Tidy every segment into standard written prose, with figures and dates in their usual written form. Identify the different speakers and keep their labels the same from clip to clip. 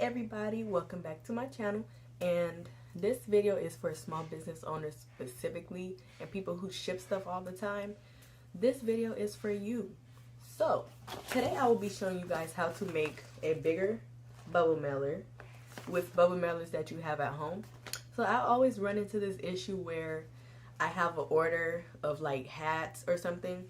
Speaker 1: everybody, welcome back to my channel, and this video is for small business owners specifically and people who ship stuff all the time. This video is for you. So today I will be showing you guys how to make a bigger bubble mailer with bubble mailers that you have at home. So I always run into this issue where I have an order of like hats or something,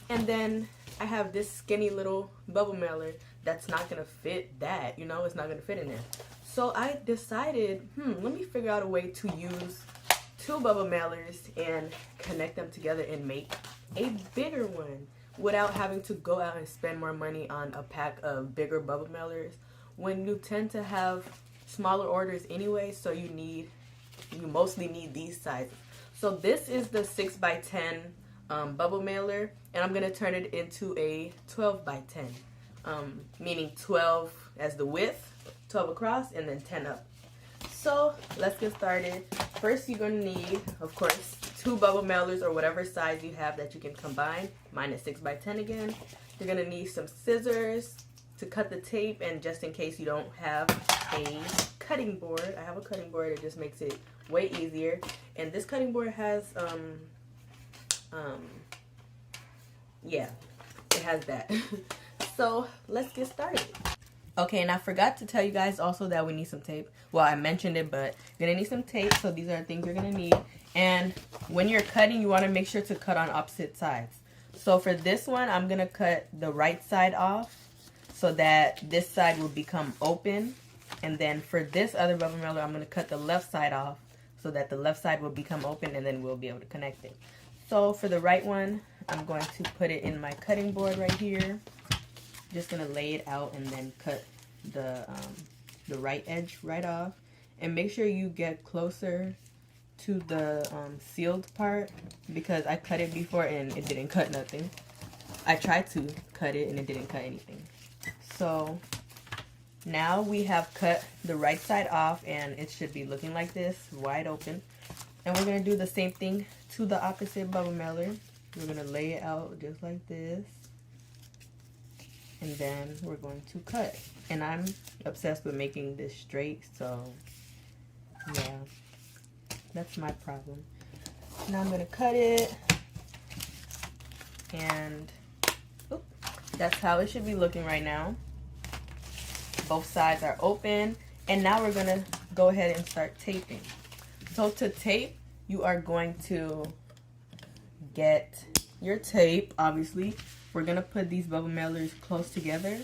Speaker 1: and then I have this skinny little bubble mailer that's not gonna fit that, it's not gonna fit in there. So I decided, let me figure out a way to use two bubble mailers and connect them together and make a bigger one without having to go out and spend more money on a pack of bigger bubble mailers when you tend to have smaller orders anyway, so you mostly need these sizes. So this is the 6x10 bubble mailer, and I'm gonna turn it into a 12x10, meaning 12 as the width, 12 across, and then 10 up. So let's get started. First, you're gonna need, of course, two bubble mailers or whatever size you have that you can combine. Mine is 6x10 again. You're gonna need some scissors to cut the tape, and just in case you don't have a cutting board, I have a cutting board. It just makes it way easier. And this cutting board has yeah, it has that. So let's get started. Okay, and I forgot to tell you guys also that we need some tape. Well, I mentioned it, but you're gonna need some tape. So these are the things you're gonna need. And when you're cutting, you want to make sure to cut on opposite sides. So for this one, I'm gonna cut the right side off so that this side will become open. And then for this other bubble mailer, I'm gonna cut the left side off so that the left side will become open, and then we'll be able to connect it. So for the right one, I'm going to put it in my cutting board right here. Just gonna lay it out and then cut the right edge right off. And make sure you get closer to the sealed part, because I cut it before and it didn't cut nothing. I tried to cut it and it didn't cut anything. So now we have cut the right side off, and it should be looking like this, wide open. And we're going to do the same thing to the opposite bubble mailer. We're going to lay it out just like this. And then we're going to cut. And I'm obsessed with making this straight, so yeah, that's my problem. Now I'm going to cut it. And that's how it should be looking right now. Both sides are open, and now we're gonna go ahead and start taping. So to tape, you are going to get your tape. Obviously, we're gonna put these bubble mailers close together,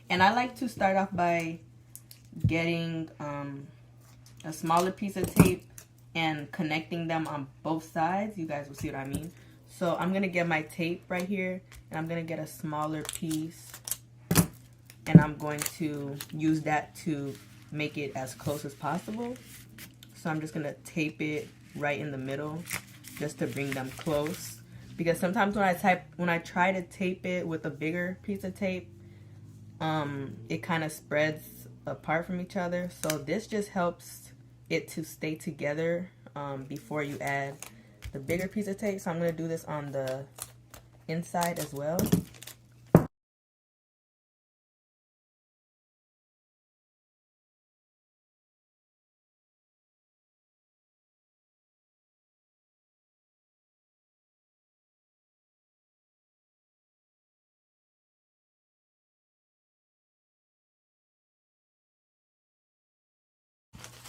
Speaker 1: and I like to start off by getting a smaller piece of tape and connecting them on both sides. You guys will see what I mean. So I'm gonna get my tape right here, and I'm gonna get a smaller piece, and I'm going to use that to make it as close as possible. So I'm just gonna tape it right in the middle just to bring them close, because sometimes when I try to tape it with a bigger piece of tape, it kind of spreads apart from each other. So this just helps it to stay together before you add the bigger piece of tape. So I'm gonna do this on the inside as well.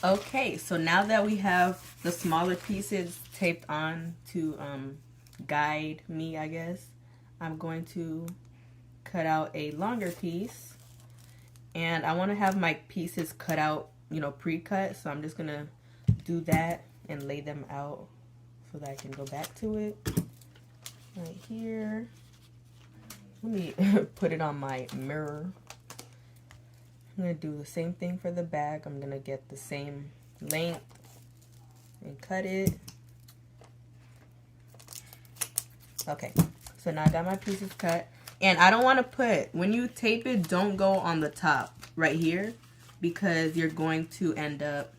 Speaker 1: Okay, so now that we have the smaller pieces taped on to guide me, I guess, I'm going to cut out a longer piece. And I want to have my pieces cut out, pre-cut. So I'm just going to do that and lay them out so that I can go back to it right here. Let me put it on my mirror. I'm going to do the same thing for the back. I'm going to get the same length and cut it. Okay, so now I got my pieces cut. And I don't want to put, when you tape it, don't go on the top right here, because you're going to end up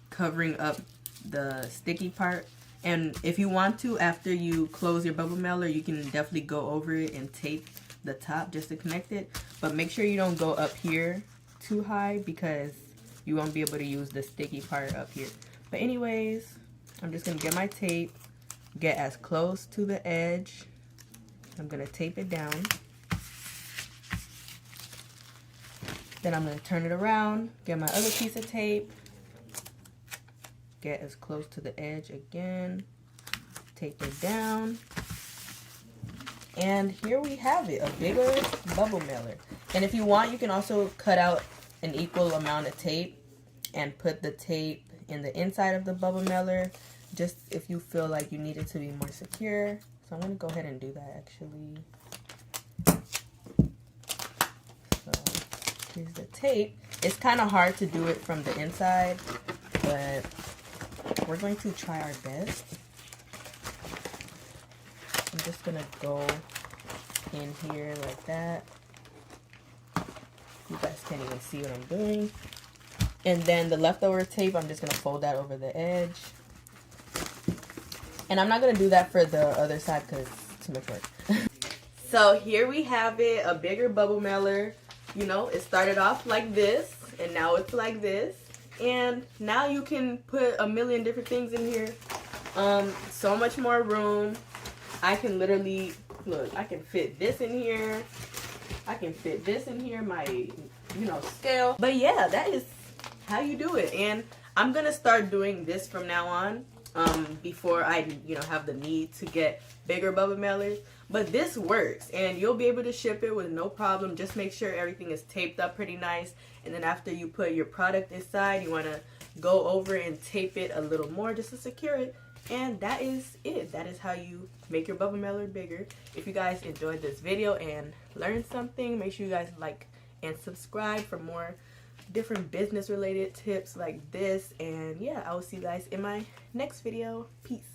Speaker 1: covering up the sticky part. And if you want to, after you close your bubble mailer, you can definitely go over it and tape the top just to connect it. But make sure you don't go up here too high, because you won't be able to use the sticky part up here. But anyways, I'm just gonna get my tape, get as close to the edge. I'm gonna tape it down. Then I'm gonna turn it around, get my other piece of tape, get as close to the edge again, tape it down. And here we have it, a bigger bubble mailer. And if you want, you can also cut out an equal amount of tape and put the tape in the inside of the bubble mailer, just if you feel like you need it to be more secure. So I'm gonna go ahead and do that actually. So here's the tape. It's kind of hard to do it from the inside, but we're going to try our best. I'm just gonna go in here like that. You guys can't even see what I'm doing. And then the leftover tape, I'm just gonna fold that over the edge. And I'm not gonna do that for the other side because it's too much work. So here we have it, a bigger bubble mailer. You know, it started off like this, and now it's like this. And now you can put a million different things in here. So much more room. I can literally, look, I can fit this in here. I can fit this in here, my, you know, scale. But yeah, that is how you do it. And I'm going to start doing this from now on, before I, you know, have the need to get bigger bubble mailers. But this works, and you'll be able to ship it with no problem. Just make sure everything is taped up pretty nice. And then after you put your product inside, you want to go over and tape it a little more just to secure it. And that is it. That is how you make your bubble mailer bigger. If you guys enjoyed this video and learned something, make sure you guys like and subscribe for more different business related tips like this. And yeah, I will see you guys in my next video. Peace.